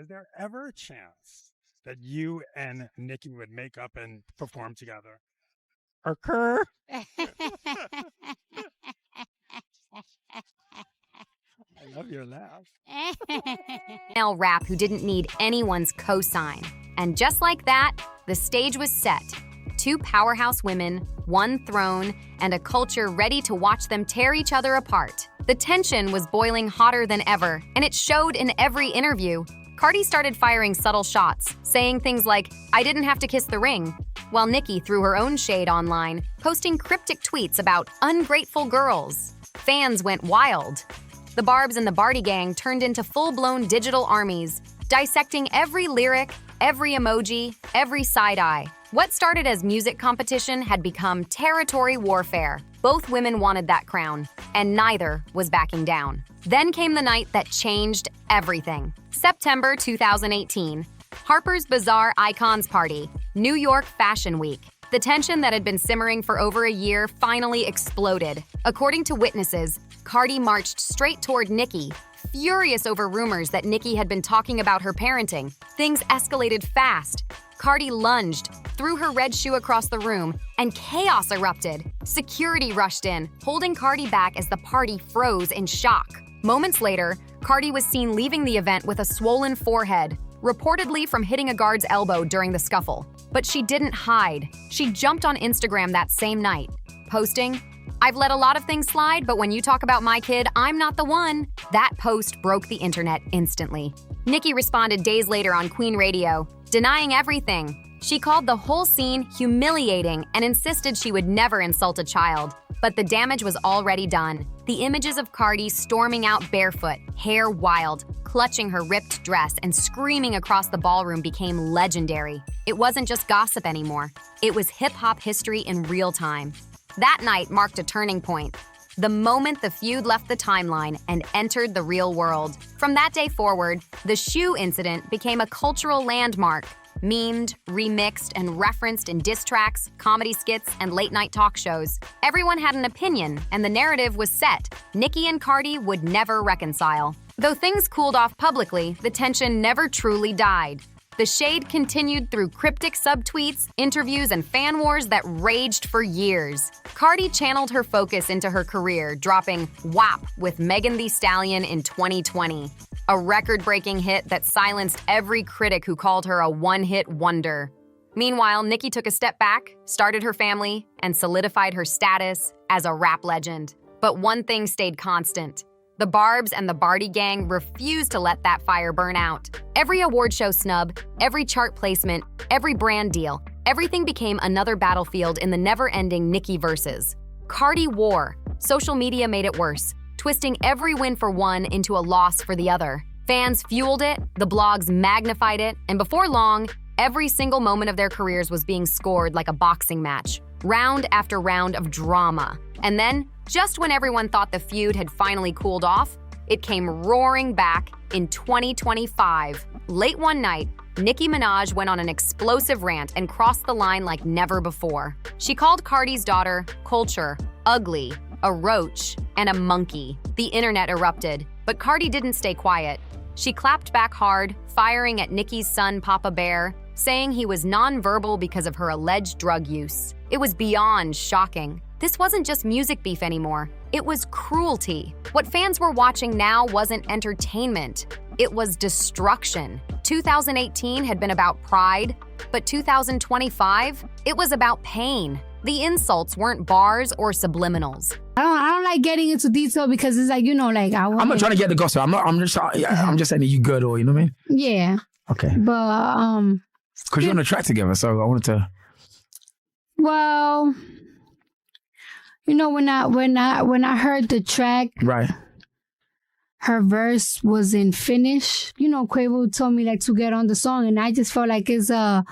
Is there ever a chance that you and Nicki would make up and perform together? Occur? I love your laugh. Male rap who didn't need anyone's cosign. And just like that, the stage was set. Two powerhouse women, one throne, and a culture ready to watch them tear each other apart. The tension was boiling hotter than ever, and it showed in every interview. Cardi started firing subtle shots, saying things like, "I didn't have to kiss the ring," while Nicki threw her own shade online, posting cryptic tweets about ungrateful girls. Fans went wild. The Barbs and the Bardi gang turned into full-blown digital armies, dissecting every lyric, every emoji, every side-eye. What started as music competition had become territory warfare. Both women wanted that crown, and neither was backing down. Then came the night that changed everything. September 2018, Harper's Bazaar Icons Party, New York Fashion Week. The tension that had been simmering for over a year finally exploded. According to witnesses, Cardi marched straight toward Nicki, furious over rumors that Nicki had been talking about her parenting. Things escalated fast. Cardi lunged, threw her red shoe across the room, and chaos erupted. Security rushed in, holding Cardi back as the party froze in shock. Moments later, Cardi was seen leaving the event with a swollen forehead, reportedly from hitting a guard's elbow during the scuffle. But she didn't hide. She jumped on Instagram that same night, posting, "I've let a lot of things slide, but when you talk about my kid, I'm not the one." That post broke the internet instantly. Nicki responded days later on Queen Radio, denying everything. She called the whole scene humiliating and insisted she would never insult a child. But the damage was already done. The images of Cardi storming out barefoot, hair wild, clutching her ripped dress and screaming across the ballroom became legendary. It wasn't just gossip anymore. It was hip-hop history in real time. That night marked a turning point. The moment the feud left the timeline and entered the real world. From that day forward, the shoe incident became a cultural landmark, memed, remixed, and referenced in diss tracks, comedy skits, and late-night talk shows. Everyone had an opinion, and the narrative was set. Nicki and Cardi would never reconcile. Though things cooled off publicly, the tension never truly died. The shade continued through cryptic subtweets, interviews, and fan wars that raged for years. Cardi channeled her focus into her career, dropping WAP with Megan Thee Stallion in 2020, a record-breaking hit that silenced every critic who called her a one-hit wonder. Meanwhile, Nicki took a step back, started her family, and solidified her status as a rap legend. But one thing stayed constant. The Barbs and the Bardi gang refused to let that fire burn out. Every award show snub, every chart placement, every brand deal, everything became another battlefield in the never-ending Nicki verses. Cardi wore. Social media made it worse, twisting every win for one into a loss for the other. Fans fueled it, the blogs magnified it, and before long, every single moment of their careers was being scored like a boxing match, round after round of drama. And then, just when everyone thought the feud had finally cooled off, it came roaring back in 2025. Late one night, Nicki Minaj went on an explosive rant and crossed the line like never before. She called Cardi's daughter culture, ugly, a roach, and a monkey. The internet erupted, but Cardi didn't stay quiet. She clapped back hard, firing at Nicki's son Papa Bear, saying he was nonverbal because of her alleged drug use. It was beyond shocking. This wasn't just music beef anymore. It was cruelty. What fans were watching now wasn't entertainment. It was destruction. 2018 had been about pride, but 2025, it was about pain. The insults weren't bars or subliminals. I don't like getting into detail because it's like, like I'm not trying to get the gossip. I'm just saying that you good, or you know what I mean? Yeah. Okay. But because you're on a track together, so I wanted to. Well, when I heard the track, right, her verse was in Finnish. Quavo told me to get on the song, and I just felt like it's a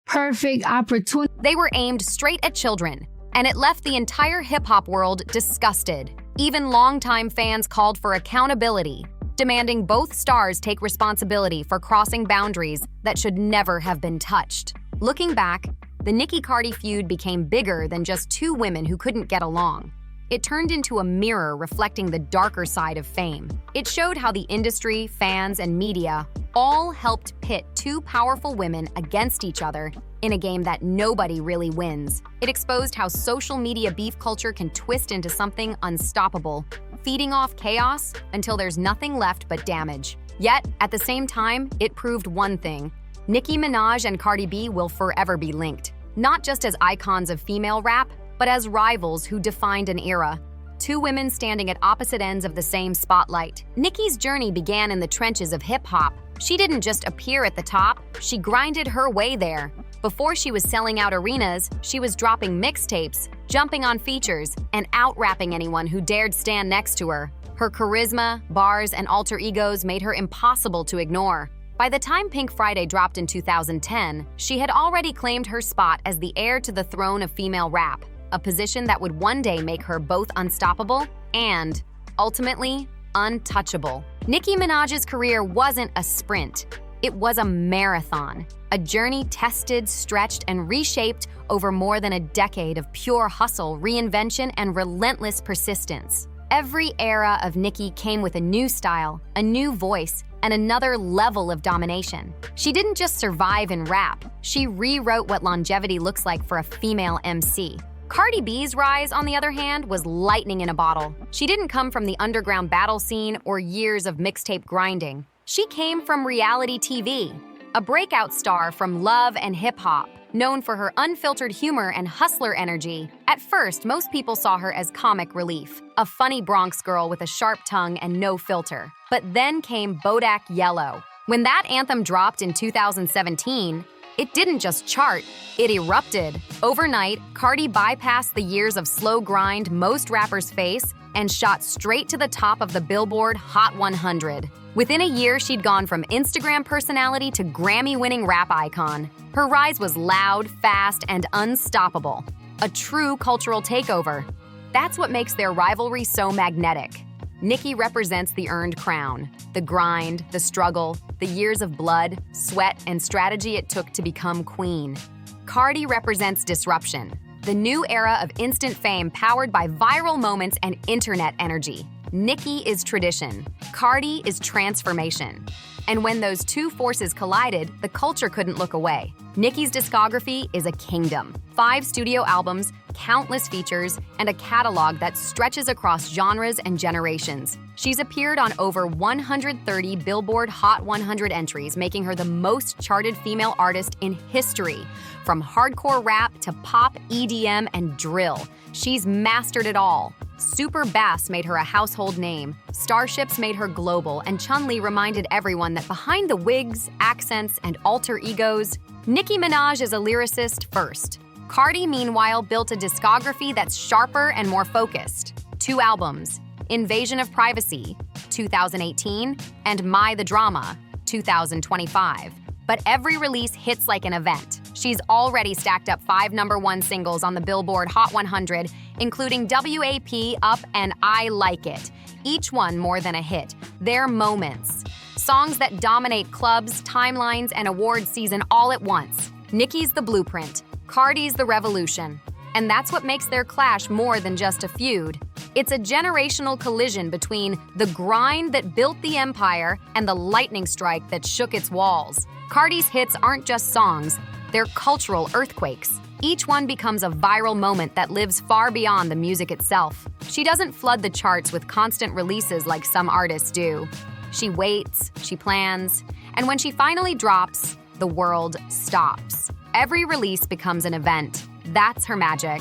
perfect opportunity. They were aimed straight at children, and it left the entire hip-hop world disgusted. Even longtime fans called for accountability, demanding both stars take responsibility for crossing boundaries that should never have been touched. Looking back, the Nicki-Cardi feud became bigger than just two women who couldn't get along. It turned into a mirror reflecting the darker side of fame. It showed how the industry, fans, and media all helped pit two powerful women against each other in a game that nobody really wins. It exposed how social media beef culture can twist into something unstoppable, feeding off chaos until there's nothing left but damage. Yet, at the same time, it proved one thing: Nicki Minaj and Cardi B will forever be linked, not just as icons of female rap, but as rivals who defined an era. Two women standing at opposite ends of the same spotlight. Nicki's journey began in the trenches of hip-hop. She didn't just appear at the top, she grinded her way there. Before she was selling out arenas, she was dropping mixtapes, jumping on features, and out-rapping anyone who dared stand next to her. Her charisma, bars, and alter egos made her impossible to ignore. By the time Pink Friday dropped in 2010, she had already claimed her spot as the heir to the throne of female rap, a position that would one day make her both unstoppable and, ultimately, untouchable. Nicki Minaj's career wasn't a sprint. It was a marathon, a journey tested, stretched, and reshaped over more than a decade of pure hustle, reinvention, and relentless persistence. Every era of Nicki came with a new style, a new voice, and another level of domination. She didn't just survive in rap, she rewrote what longevity looks like for a female MC. Cardi B's rise, on the other hand, was lightning in a bottle. She didn't come from the underground battle scene or years of mixtape grinding. She came from reality TV, a breakout star from Love and Hip Hop, known for her unfiltered humor and hustler energy. At first, most people saw her as comic relief, a funny Bronx girl with a sharp tongue and no filter. But then came Bodak Yellow. When that anthem dropped in 2017, it didn't just chart, it erupted. Overnight, Cardi bypassed the years of slow grind most rappers face and shot straight to the top of the Billboard Hot 100. Within a year, she'd gone from Instagram personality to Grammy-winning rap icon. Her rise was loud, fast, and unstoppable. A true cultural takeover. That's what makes their rivalry so magnetic. Nicki represents the earned crown, the grind, the struggle, the years of blood, sweat, and strategy it took to become queen. Cardi represents disruption, the new era of instant fame powered by viral moments and internet energy. Nicki is tradition, Cardi is transformation. And when those two forces collided, the culture couldn't look away. Nicki's discography is a kingdom. 5 studio albums, countless features, and a catalog that stretches across genres and generations. She's appeared on over 130 Billboard Hot 100 entries, making her the most charted female artist in history. From hardcore rap to pop, EDM, and drill, she's mastered it all. Super Bass made her a household name, Starships made her global, and Chun-Li reminded everyone that behind the wigs, accents, and alter egos, Nicki Minaj is a lyricist first. Cardi, meanwhile, built a discography that's sharper and more focused. 2 albums, Invasion of Privacy, 2018, and My the Drama, 2025. But every release hits like an event. She's already stacked up 5 #1 singles on the Billboard Hot 100, including WAP, Up, and I Like It. Each one more than a hit. They're moments. Songs that dominate clubs, timelines, and award season all at once. Nicki's the blueprint, Cardi's the revolution. And that's what makes their clash more than just a feud. It's a generational collision between the grind that built the empire and the lightning strike that shook its walls. Cardi's hits aren't just songs, they're cultural earthquakes. Each one becomes a viral moment that lives far beyond the music itself. She doesn't flood the charts with constant releases like some artists do. She waits, she plans, and when she finally drops, the world stops. Every release becomes an event. That's her magic.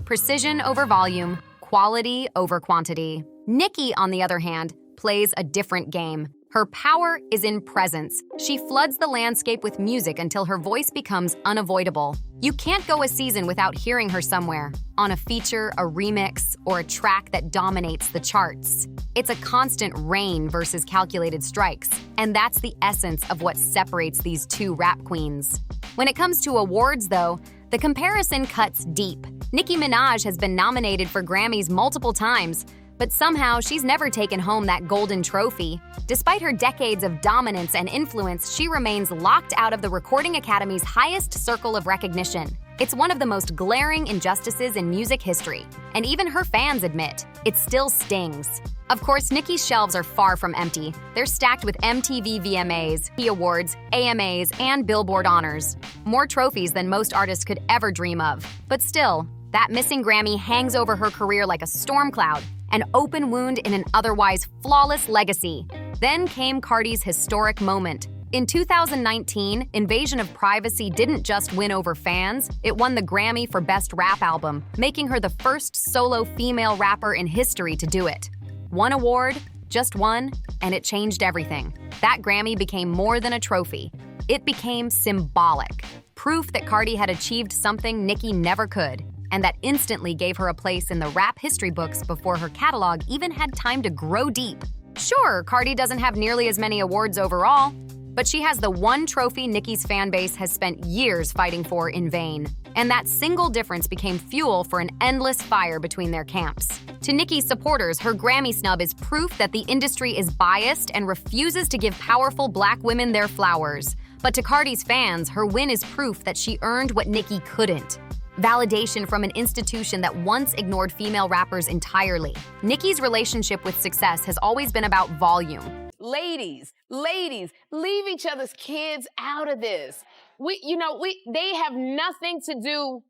Precision over volume, quality over quantity. Nicki, on the other hand, plays a different game. Her power is in presence. She floods the landscape with music until her voice becomes unavoidable. You can't go a season without hearing her somewhere, on a feature, a remix, or a track that dominates the charts. It's a constant rain versus calculated strikes, and that's the essence of what separates these two rap queens. When it comes to awards, though, the comparison cuts deep. Nicki Minaj has been nominated for Grammys multiple times, but somehow she's never taken home that golden trophy. Despite her decades of dominance and influence, she remains locked out of the Recording Academy's highest circle of recognition. It's one of the most glaring injustices in music history, and even her fans admit it still stings. Of course, Nicki's shelves are far from empty. They're stacked with MTV VMAs, E Awards, AMAs, and Billboard honors. More trophies than most artists could ever dream of. But still, that missing Grammy hangs over her career like a storm cloud, an open wound in an otherwise flawless legacy. Then came Cardi's historic moment. In 2019, Invasion of Privacy didn't just win over fans, it won the Grammy for Best Rap Album, making her the first solo female rapper in history to do it. One award, just one, and it changed everything. That Grammy became more than a trophy. It became symbolic, proof that Cardi had achieved something Nicki never could, and that instantly gave her a place in the rap history books before her catalog even had time to grow deep. Sure, Cardi doesn't have nearly as many awards overall, but she has the one trophy Nicki's fan base has spent years fighting for in vain. And that single difference became fuel for an endless fire between their camps. To Nicki's supporters, her Grammy snub is proof that the industry is biased and refuses to give powerful Black women their flowers. But to Cardi's fans, her win is proof that she earned what Nicki couldn't. Validation from an institution that once ignored female rappers entirely. Nicki's relationship with success has always been about volume. Ladies, leave each other's kids out of this. They have nothing to do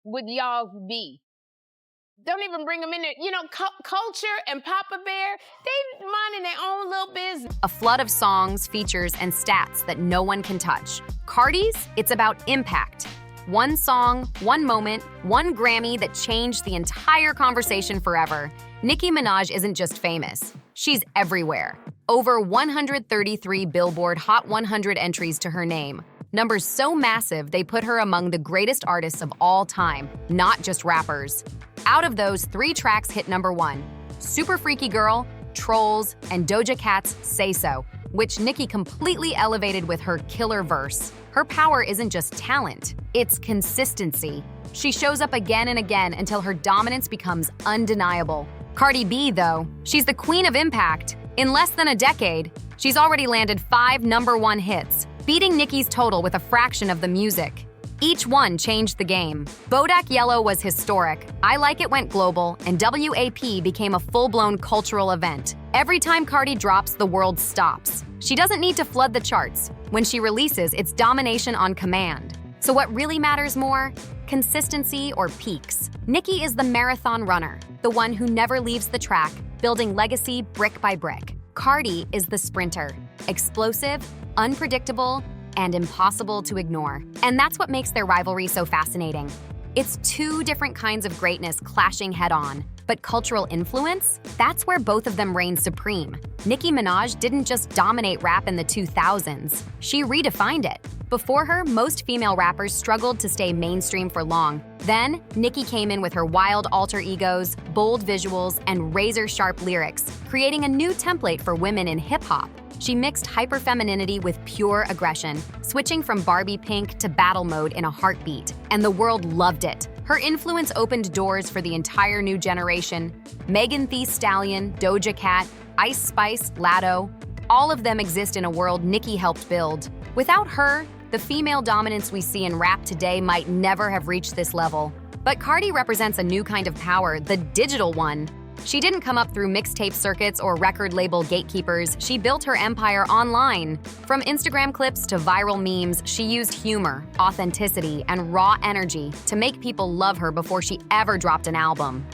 with y'all's beef. Don't even bring them in there. Culture and Papa Bear, they minding their own little business. A flood of songs, features, and stats that no one can touch. Cardi's, it's about impact. One song, one moment, one Grammy that changed the entire conversation forever. Nicki Minaj isn't just famous. She's everywhere. Over 133 Billboard Hot 100 entries to her name. Numbers so massive, they put her among the greatest artists of all time, not just rappers. Out of those, 3 tracks hit #1. Super Freaky Girl, Trolls, and Doja Cat's Say So, which Nicki completely elevated with her killer verse. Her power isn't just talent, it's consistency. She shows up again and again until her dominance becomes undeniable. Cardi B, though, she's the queen of impact. In less than a decade, she's already landed 5 #1 hits, beating Nicki's total with a fraction of the music. Each one changed the game. Bodak Yellow was historic, I Like It went global, and WAP became a full-blown cultural event. Every time Cardi drops, the world stops. She doesn't need to flood the charts. When she releases, it's domination on command. So what really matters more? Consistency or peaks? Nicki is the marathon runner, the one who never leaves the track, building legacy brick by brick. Cardi is the sprinter, explosive, unpredictable, and impossible to ignore. And that's what makes their rivalry so fascinating. It's 2 different kinds of greatness clashing head-on. But cultural influence? That's where both of them reign supreme. Nicki Minaj didn't just dominate rap in the 2000s, she redefined it. Before her, most female rappers struggled to stay mainstream for long. Then, Nicki came in with her wild alter egos, bold visuals, and razor-sharp lyrics, creating a new template for women in hip-hop. She mixed hyperfemininity with pure aggression, switching from Barbie pink to battle mode in a heartbeat, and the world loved it. Her influence opened doors for the entire new generation. Megan Thee Stallion, Doja Cat, Ice Spice, Latto, all of them exist in a world Nicki helped build. Without her, the female dominance we see in rap today might never have reached this level. But Cardi represents a new kind of power, the digital one. She didn't come up through mixtape circuits or record label gatekeepers, she built her empire online. From Instagram clips to viral memes, she used humor, authenticity, and raw energy to make people love her before she ever dropped an album.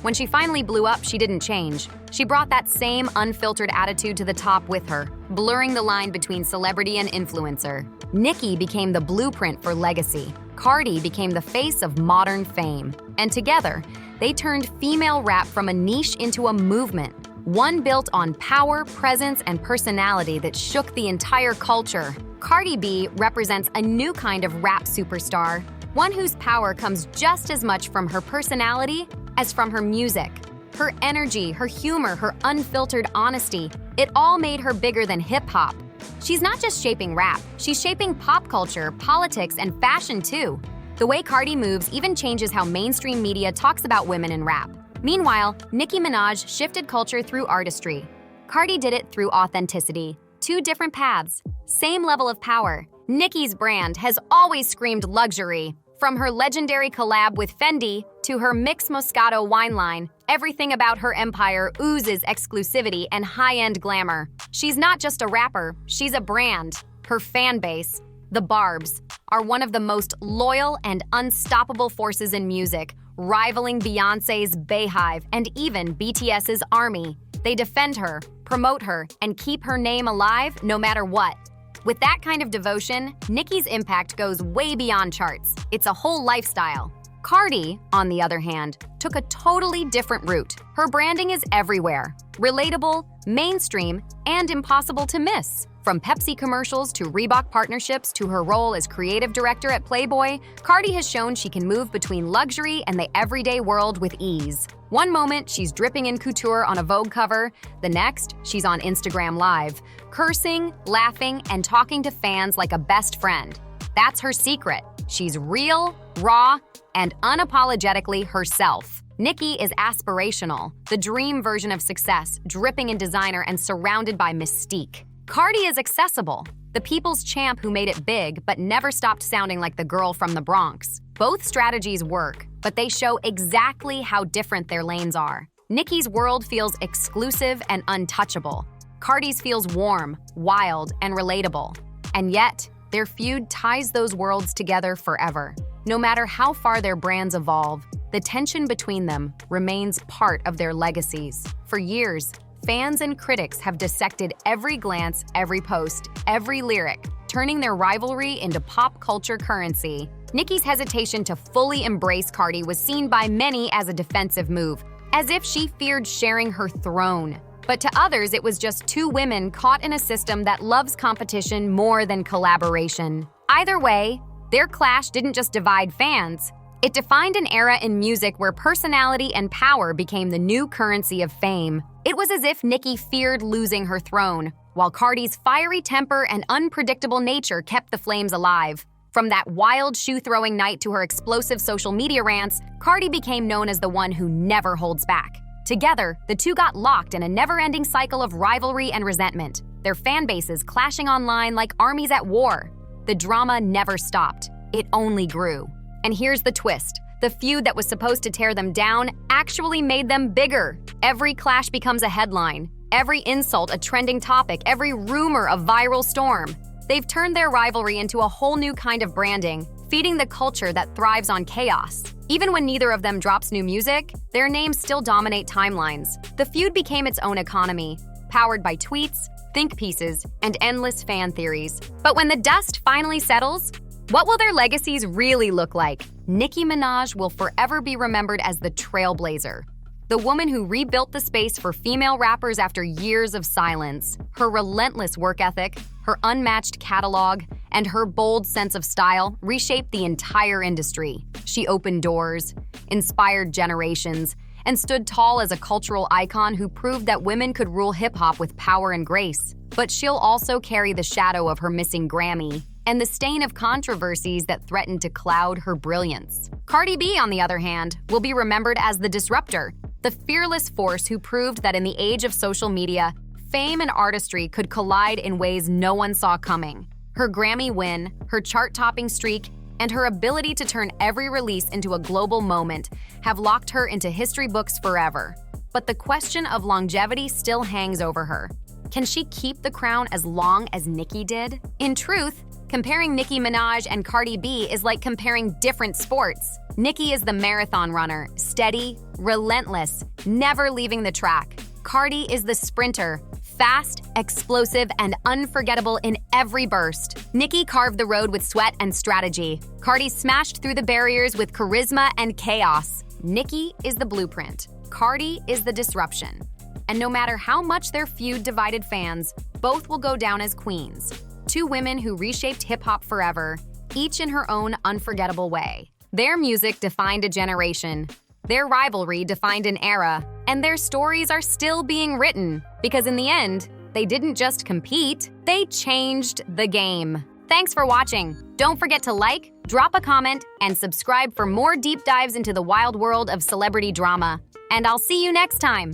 When she finally blew up, she didn't change. She brought that same unfiltered attitude to the top with her, blurring the line between celebrity and influencer. Nicki became the blueprint for legacy. Cardi became the face of modern fame. And together, they turned female rap from a niche into a movement, one built on power, presence, and personality that shook the entire culture. Cardi B represents a new kind of rap superstar, one whose power comes just as much from her personality as from her music. Her energy, her humor, her unfiltered honesty, it all made her bigger than hip-hop. She's not just shaping rap, she's shaping pop culture, politics, and fashion too. The way Cardi moves even changes how mainstream media talks about women in rap. Meanwhile, Nicki Minaj shifted culture through artistry. Cardi did it through authenticity. 2 different paths, same level of power. Nicki's brand has always screamed luxury. From her legendary collab with Fendi to her Mix Moscato wine line, everything about her empire oozes exclusivity and high-end glamour. She's not just a rapper, she's a brand. Her fan base, the Barbs, are one of the most loyal and unstoppable forces in music, rivaling Beyoncé's Bayhive and even BTS's ARMY. They defend her, promote her, and keep her name alive no matter what. With that kind of devotion, Nicki's impact goes way beyond charts. It's a whole lifestyle. Cardi, on the other hand, took a totally different route. Her branding is everywhere, relatable, mainstream, and impossible to miss. From Pepsi commercials to Reebok partnerships to her role as creative director at Playboy, Cardi has shown she can move between luxury and the everyday world with ease. One moment, she's dripping in couture on a Vogue cover. The next, she's on Instagram Live, cursing, laughing, and talking to fans like a best friend. That's her secret. She's real, raw, and unapologetically herself. Nicki is aspirational, the dream version of success, dripping in designer and surrounded by mystique. Cardi is accessible, the people's champ who made it big but never stopped sounding like the girl from the Bronx. Both strategies work, but they show exactly how different their lanes are. Nicki's world feels exclusive and untouchable. Cardi's feels warm, wild, and relatable. And yet, their feud ties those worlds together forever. No matter how far their brands evolve, the tension between them remains part of their legacies. For years, fans and critics have dissected every glance, every post, every lyric, turning their rivalry into pop culture currency. Nicki's hesitation to fully embrace Cardi was seen by many as a defensive move, as if she feared sharing her throne. But to others, it was just two women caught in a system that loves competition more than collaboration. Either way, their clash didn't just divide fans. It defined an era in music where personality and power became the new currency of fame. It was as if Nicki feared losing her throne, while Cardi's fiery temper and unpredictable nature kept the flames alive. From that wild shoe-throwing night to her explosive social media rants, Cardi became known as the one who never holds back. Together, the two got locked in a never-ending cycle of rivalry and resentment, their fan bases clashing online like armies at war. The drama never stopped. It only grew. And here's the twist. The feud that was supposed to tear them down actually made them bigger. Every clash becomes a headline, every insult a trending topic, every rumor a viral storm. They've turned their rivalry into a whole new kind of branding, feeding the culture that thrives on chaos. Even when neither of them drops new music, their names still dominate timelines. The feud became its own economy, powered by tweets, think pieces, and endless fan theories. But when the dust finally settles, what will their legacies really look like? Nicki Minaj will forever be remembered as the trailblazer, the woman who rebuilt the space for female rappers after years of silence. Her relentless work ethic, her unmatched catalog, and her bold sense of style reshaped the entire industry. She opened doors, inspired generations, and stood tall as a cultural icon who proved that women could rule hip-hop with power and grace. But she'll also carry the shadow of her missing Grammy and the stain of controversies that threatened to cloud her brilliance. Cardi B, on the other hand, will be remembered as the disruptor, the fearless force who proved that in the age of social media, fame and artistry could collide in ways no one saw coming. Her Grammy win, her chart-topping streak, and her ability to turn every release into a global moment have locked her into history books forever. But the question of longevity still hangs over her. Can she keep the crown as long as Nicki did? In truth, comparing Nicki Minaj and Cardi B is like comparing different sports. Nicki is the marathon runner, steady, relentless, never leaving the track. Cardi is the sprinter, fast, explosive, and unforgettable in every burst. Nicki carved the road with sweat and strategy. Cardi smashed through the barriers with charisma and chaos. Nicki is the blueprint. Cardi is the disruption. And no matter how much their feud divided fans, both will go down as queens. Two women who reshaped hip-hop forever, each in her own unforgettable way. Their music defined a generation. Their rivalry defined an era. And their stories are still being written. Because in the end, they didn't just compete, they changed the game. Thanks for watching. Don't forget to like, drop a comment, and subscribe for more deep dives into the wild world of celebrity drama. And I'll see you next time.